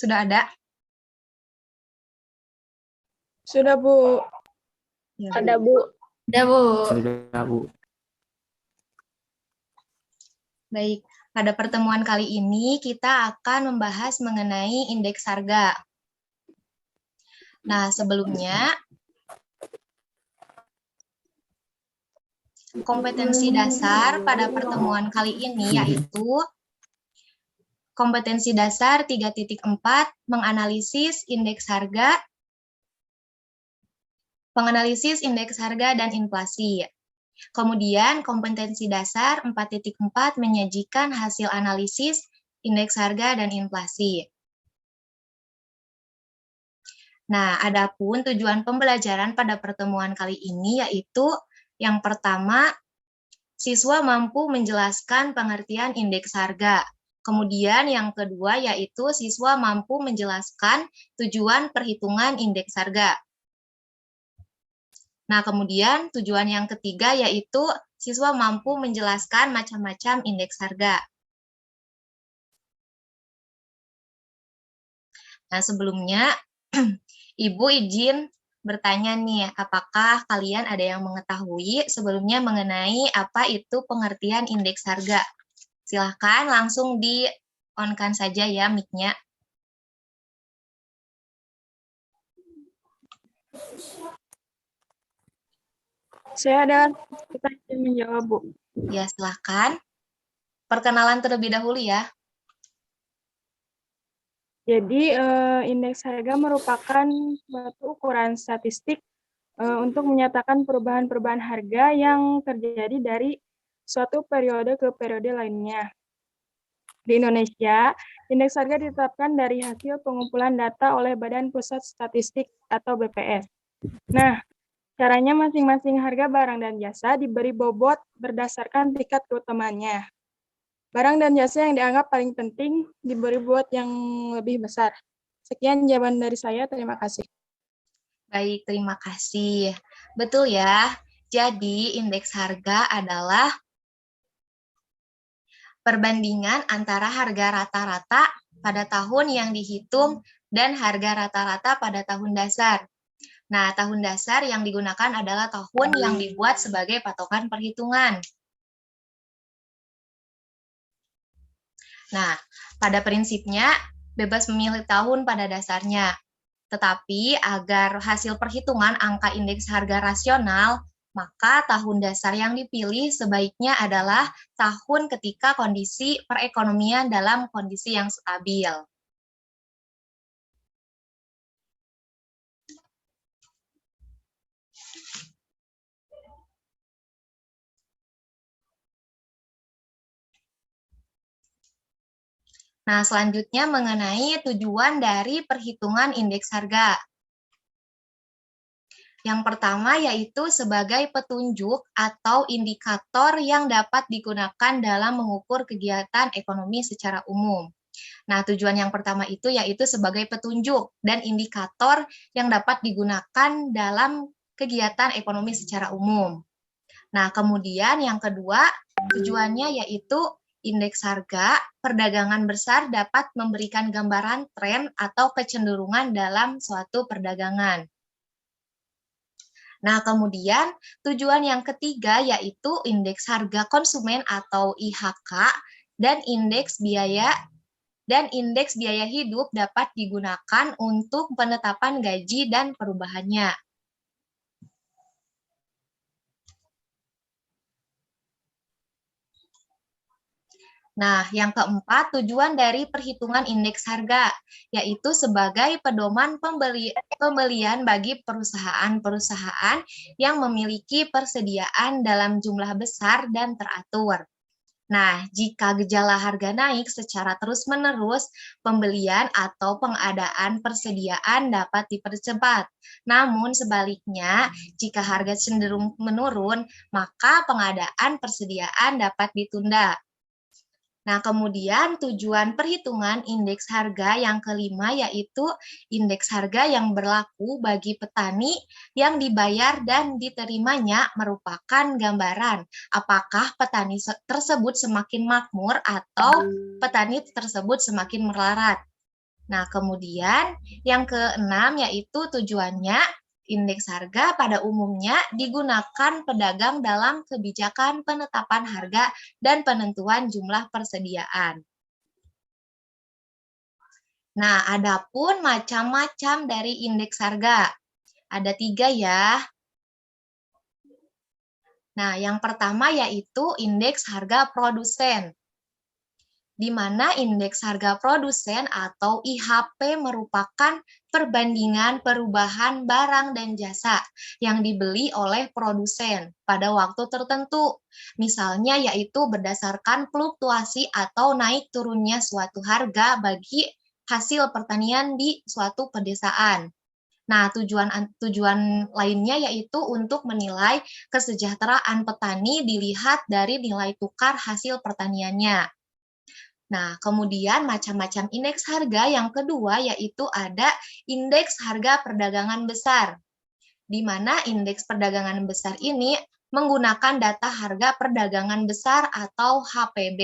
Sudah ada? Sudah, Bu. Ya, Ada, Bu. Sudah, Bu. Sudah, Bu. Baik, pada pertemuan kali ini kita akan membahas mengenai indeks harga. Nah, sebelumnya, kompetensi dasar pada pertemuan kali ini yaitu kompetensi dasar 3.4 menganalisis indeks harga, penganalisis indeks harga dan inflasi. Kemudian kompetensi dasar 4.4 menyajikan hasil analisis indeks harga dan inflasi. Nah, adapun tujuan pembelajaran pada pertemuan kali ini yaitu yang pertama, siswa mampu menjelaskan pengertian indeks harga. Kemudian yang kedua yaitu siswa mampu menjelaskan tujuan perhitungan indeks harga. Nah, kemudian tujuan yang ketiga yaitu siswa mampu menjelaskan macam-macam indeks harga. Nah, sebelumnya Ibu izin bertanya nih, apakah kalian ada yang mengetahui sebelumnya mengenai apa itu pengertian indeks harga? Silahkan langsung di-on-kan saja ya mic-nya. Saya ada kita ingin menjawab, Bu. Ya, silahkan. Perkenalan terlebih dahulu ya. Jadi, indeks harga merupakan suatu ukuran statistik untuk menyatakan perubahan-perubahan harga yang terjadi dari suatu periode ke periode lainnya. Di Indonesia, indeks harga ditetapkan dari hasil pengumpulan data oleh Badan Pusat Statistik atau BPS. Nah, caranya masing-masing harga barang dan jasa diberi bobot berdasarkan tingkat keutamaannya. Barang dan jasa yang dianggap paling penting diberi bobot yang lebih besar. Sekian jawaban dari saya, terima kasih. Baik, terima kasih. Betul ya. Jadi, indeks harga adalah perbandingan antara harga rata-rata pada tahun yang dihitung dan harga rata-rata pada tahun dasar. Nah, tahun dasar yang digunakan adalah tahun yang dibuat sebagai patokan perhitungan. Nah, pada prinsipnya bebas memilih tahun pada dasarnya. Tetapi agar hasil perhitungan angka indeks harga rasional, maka tahun dasar yang dipilih sebaiknya adalah tahun ketika kondisi perekonomian dalam kondisi yang stabil. Nah, selanjutnya mengenai tujuan dari perhitungan indeks harga. Yang pertama yaitu sebagai petunjuk atau indikator yang dapat digunakan dalam mengukur kegiatan ekonomi secara umum. Nah, tujuan yang pertama itu yaitu sebagai petunjuk dan indikator yang dapat digunakan dalam kegiatan ekonomi secara umum. Nah, kemudian yang kedua, tujuannya yaitu indeks harga perdagangan besar dapat memberikan gambaran tren atau kecenderungan dalam suatu perdagangan. Nah, kemudian tujuan yang ketiga yaitu indeks harga konsumen atau IHK dan indeks biaya hidup dapat digunakan untuk penetapan gaji dan perubahannya. Nah, yang keempat, tujuan dari perhitungan indeks harga, yaitu sebagai pedoman pembelian bagi perusahaan-perusahaan yang memiliki persediaan dalam jumlah besar dan teratur. Nah, jika gejala harga naik secara terus-menerus, pembelian atau pengadaan persediaan dapat dipercepat. Namun sebaliknya, jika harga cenderung menurun, maka pengadaan persediaan dapat ditunda. Nah, kemudian tujuan perhitungan indeks harga yang kelima yaitu indeks harga yang berlaku bagi petani yang dibayar dan diterimanya merupakan gambaran apakah petani tersebut semakin makmur atau petani tersebut semakin melarat. Nah, kemudian yang keenam yaitu tujuannya, indeks harga pada umumnya digunakan pedagang dalam kebijakan penetapan harga dan penentuan jumlah persediaan. Nah, adapun macam-macam dari indeks harga. Ada 3 ya. Nah, yang pertama yaitu indeks harga produsen, di mana indeks harga produsen atau IHP merupakan perbandingan perubahan barang dan jasa yang dibeli oleh produsen pada waktu tertentu. Misalnya yaitu berdasarkan fluktuasi atau naik turunnya suatu harga bagi hasil pertanian di suatu pedesaan. Nah, tujuan lainnya yaitu untuk menilai kesejahteraan petani dilihat dari nilai tukar hasil pertaniannya. Nah, kemudian macam-macam indeks harga yang kedua yaitu ada indeks harga perdagangan besar, di mana indeks perdagangan besar ini menggunakan data harga perdagangan besar atau HPB.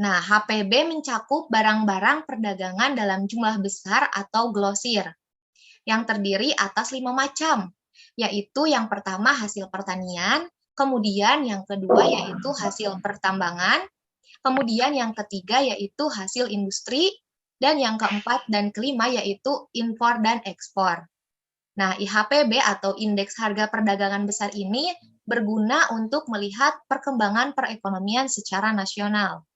Nah, HPB mencakup barang-barang perdagangan dalam jumlah besar atau glosir, yang terdiri atas 5 macam, yaitu yang pertama hasil pertanian, kemudian yang kedua yaitu hasil pertambangan, kemudian yang ketiga yaitu hasil industri, dan yang keempat dan kelima yaitu impor dan ekspor. Nah, IHPB atau Indeks Harga Perdagangan Besar ini berguna untuk melihat perkembangan perekonomian secara nasional.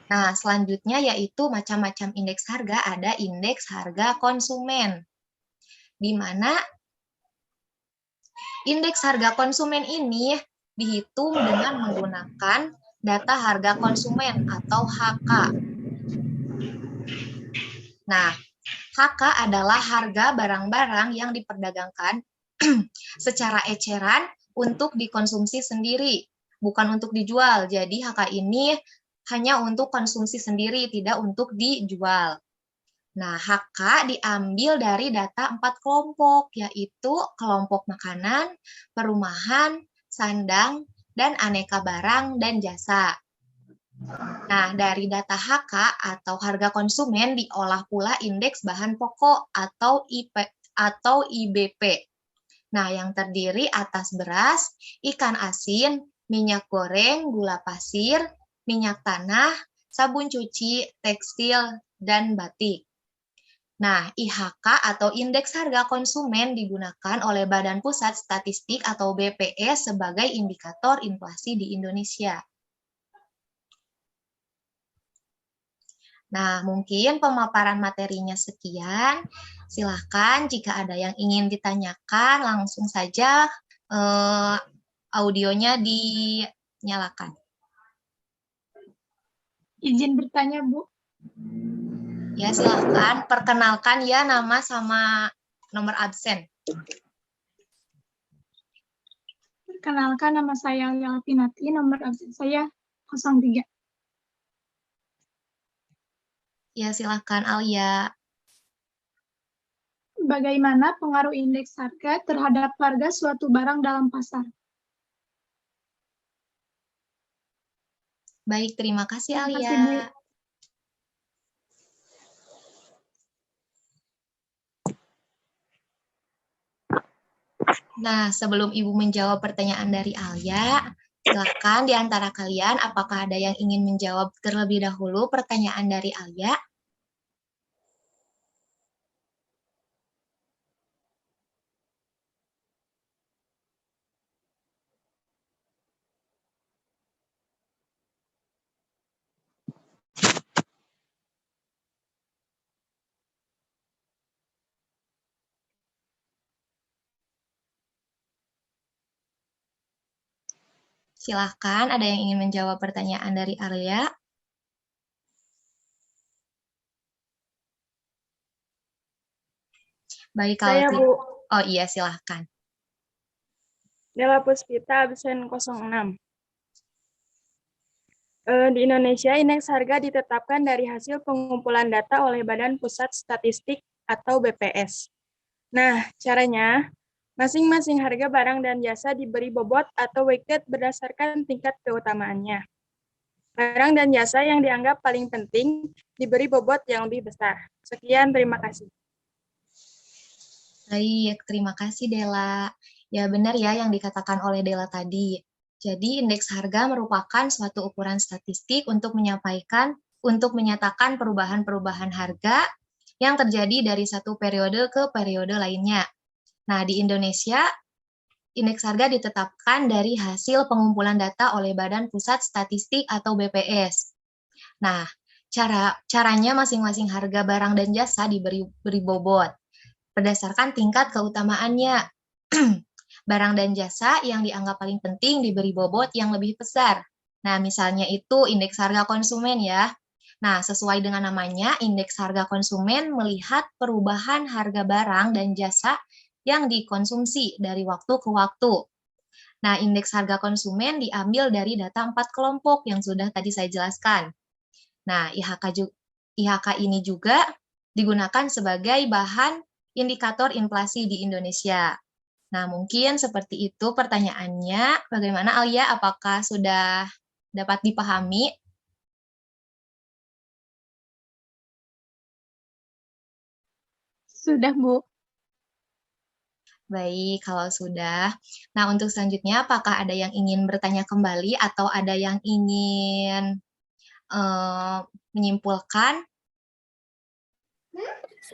Nah, selanjutnya yaitu macam-macam indeks harga, ada indeks harga konsumen, di mana indeks harga konsumen ini dihitung dengan menggunakan data harga konsumen atau HK. Nah, HK adalah harga barang-barang yang diperdagangkan secara eceran untuk dikonsumsi sendiri, bukan untuk dijual. Jadi HK ini hanya untuk konsumsi sendiri, tidak untuk dijual. Nah, HK diambil dari data 4 kelompok, yaitu kelompok makanan, perumahan, sandang, dan aneka barang dan jasa. Nah, dari data HK atau harga konsumen diolah pula indeks bahan pokok atau IBP. Nah, yang terdiri atas beras, ikan asin, minyak goreng, gula pasir, minyak tanah, sabun cuci, tekstil, dan batik. Nah, IHK atau Indeks Harga Konsumen digunakan oleh Badan Pusat Statistik atau BPS sebagai indikator inflasi di Indonesia. Nah, mungkin pemaparan materinya sekian. Silahkan jika ada yang ingin ditanyakan, langsung saja audionya dinyalakan. Izin bertanya, Bu. Ya, silahkan. Perkenalkan ya nama sama nomor absen. Perkenalkan, nama saya Alia Pinati, nomor absen saya 03. Ya, silahkan Alia. Bagaimana pengaruh indeks harga terhadap harga suatu barang dalam pasar? Baik, terima kasih Terima Alia. kasih, Bu. Nah, sebelum Ibu menjawab pertanyaan dari Alia, silakan di antara kalian apakah ada yang ingin menjawab terlebih dahulu pertanyaan dari Alia? Silahkan, ada yang ingin menjawab pertanyaan dari Alia? Baik, kalau Saya, Bu. Oh iya, silahkan. Dela Puspita, absen 06. Di Indonesia, indeks harga ditetapkan dari hasil pengumpulan data oleh Badan Pusat Statistik atau BPS. Nah, caranya, Masing-masing harga barang dan jasa diberi bobot atau weighted berdasarkan tingkat keutamaannya. Barang dan jasa yang dianggap paling penting diberi bobot yang lebih besar. Sekian, terima kasih. Baik, terima kasih Dela. Ya benar ya yang dikatakan oleh Dela tadi. Jadi indeks harga merupakan suatu ukuran statistik untuk menyatakan perubahan-perubahan harga yang terjadi dari satu periode ke periode lainnya. Nah, di Indonesia, indeks harga ditetapkan dari hasil pengumpulan data oleh Badan Pusat Statistik atau BPS. Nah, caranya masing-masing harga barang dan jasa diberi bobot berdasarkan tingkat keutamaannya. Barang dan jasa yang dianggap paling penting diberi bobot yang lebih besar. Nah, misalnya itu indeks harga konsumen ya. Nah, sesuai dengan namanya, indeks harga konsumen melihat perubahan harga barang dan jasa yang dikonsumsi dari waktu ke waktu. Nah, indeks harga konsumen diambil dari data 4 kelompok yang sudah tadi saya jelaskan. Nah, IHK ini juga digunakan sebagai bahan indikator inflasi di Indonesia. Nah, mungkin seperti itu pertanyaannya. Bagaimana Alia? Apakah sudah dapat dipahami? Sudah, Bu. Baik, kalau sudah. Nah, untuk selanjutnya, apakah ada yang ingin bertanya kembali atau ada yang ingin menyimpulkan?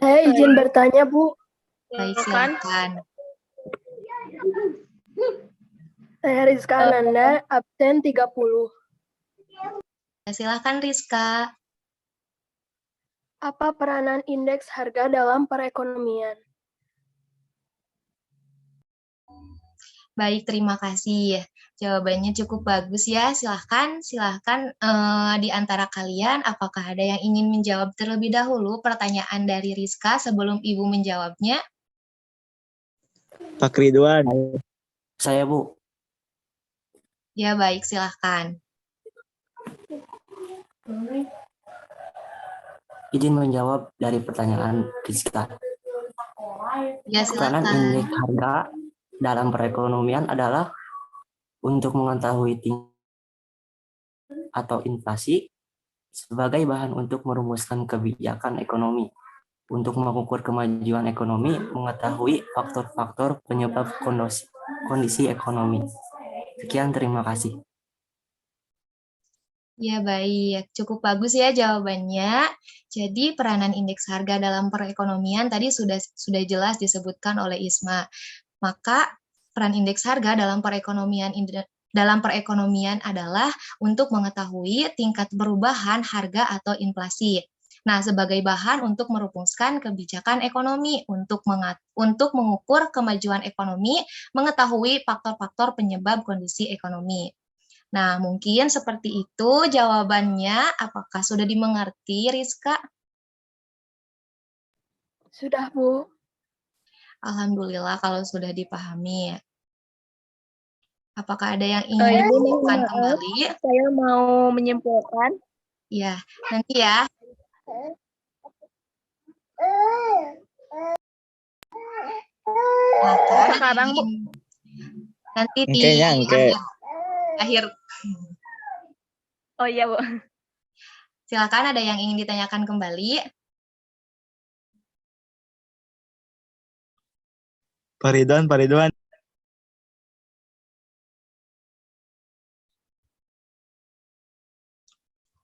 Saya izin bertanya, Bu. Baik, silakan. Saya Rizka Ananda, absen 30. Silakan Rizka. Apa peranan indeks harga dalam perekonomian? Baik, terima kasih. Jawabannya cukup bagus ya. Silahkan di antara kalian, apakah ada yang ingin menjawab terlebih dahulu pertanyaan dari Rizka sebelum Ibu menjawabnya? Pak Ridwan. Saya, Bu. Ya, baik, silahkan. Izin menjawab dari pertanyaan Rizka. Ya, Peranan silahkan. indeks harga dalam perekonomian adalah untuk mengetahui tingkat atau inflasi sebagai bahan untuk merumuskan kebijakan ekonomi, untuk mengukur kemajuan ekonomi, mengetahui faktor-faktor penyebab kondisi ekonomi. Sekian, terima kasih. Ya, baik. Cukup bagus ya jawabannya. Jadi, peranan indeks harga dalam perekonomian tadi sudah jelas disebutkan oleh Isma. Maka, peran indeks harga dalam perekonomian adalah untuk mengetahui tingkat perubahan harga atau inflasi. Nah, sebagai bahan untuk merumuskan kebijakan ekonomi, untuk mengukur kemajuan ekonomi, mengetahui faktor-faktor penyebab kondisi ekonomi. Nah, mungkin seperti itu jawabannya. Apakah sudah dimengerti, Rizka? Sudah, Bu. Alhamdulillah kalau sudah dipahami. Apakah ada yang ingin Ibu, menyimpulkan maaf, kembali? saya mau menyimpulkan. Ya, nanti ya. Sekarang, Bu. Nanti di akhir. Oh iya, Bu. Silakan, ada yang ingin ditanyakan kembali? Pak Ridwan.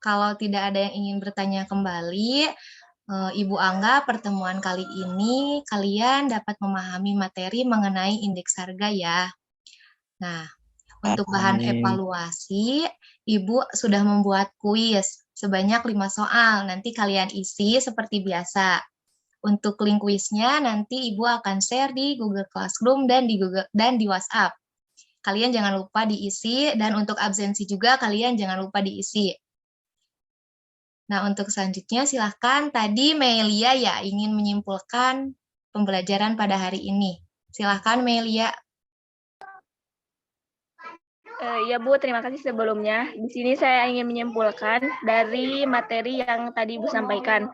Kalau tidak ada yang ingin bertanya kembali, Ibu Angga, pertemuan kali ini kalian dapat memahami materi mengenai indeks harga ya. Nah, untuk bahan evaluasi, Ibu sudah membuat kuis sebanyak 5 soal. Nanti kalian isi seperti biasa. Untuk link kuisnya nanti Ibu akan share di Google Classroom dan di WhatsApp. Kalian jangan lupa diisi, dan untuk absensi juga kalian jangan lupa diisi. Nah, untuk selanjutnya silahkan, tadi Melia ya ingin menyimpulkan pembelajaran pada hari ini. Silahkan Melia. Ya Bu, terima kasih sebelumnya. Di sini saya ingin menyimpulkan dari materi yang tadi Ibu sampaikan.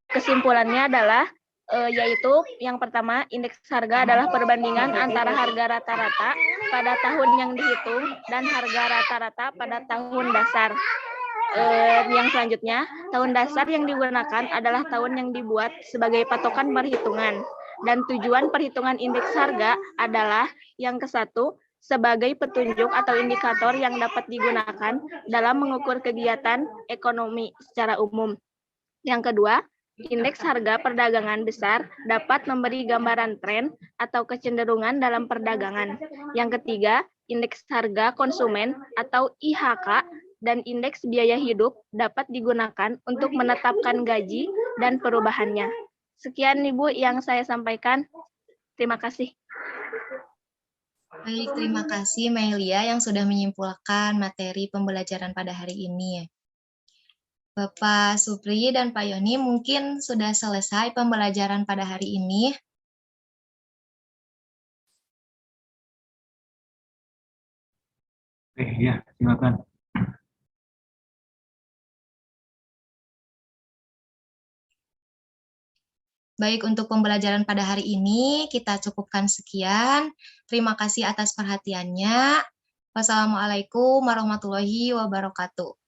Kesimpulannya adalah yaitu yang pertama, indeks harga adalah perbandingan antara harga rata-rata pada tahun yang dihitung dan harga rata-rata pada tahun dasar. Yang selanjutnya, tahun dasar yang digunakan adalah tahun yang dibuat sebagai patokan perhitungan. Dan tujuan perhitungan indeks harga adalah yang ke-1, sebagai petunjuk atau indikator yang dapat digunakan dalam mengukur kegiatan ekonomi secara umum. Yang kedua, indeks harga perdagangan besar dapat memberi gambaran tren atau kecenderungan dalam perdagangan. Yang ketiga, indeks harga konsumen atau IHK dan indeks biaya hidup dapat digunakan untuk menetapkan gaji dan perubahannya. Sekian Ibu yang saya sampaikan. Terima kasih. Baik, terima kasih Melia yang sudah menyimpulkan materi pembelajaran pada hari ini. Bapak Supri dan Pak Yoni mungkin sudah selesai pembelajaran pada hari ini. Ya, silakan. Baik, untuk pembelajaran pada hari ini kita cukupkan sekian. Terima kasih atas perhatiannya. Wassalamualaikum warahmatullahi wabarakatuh.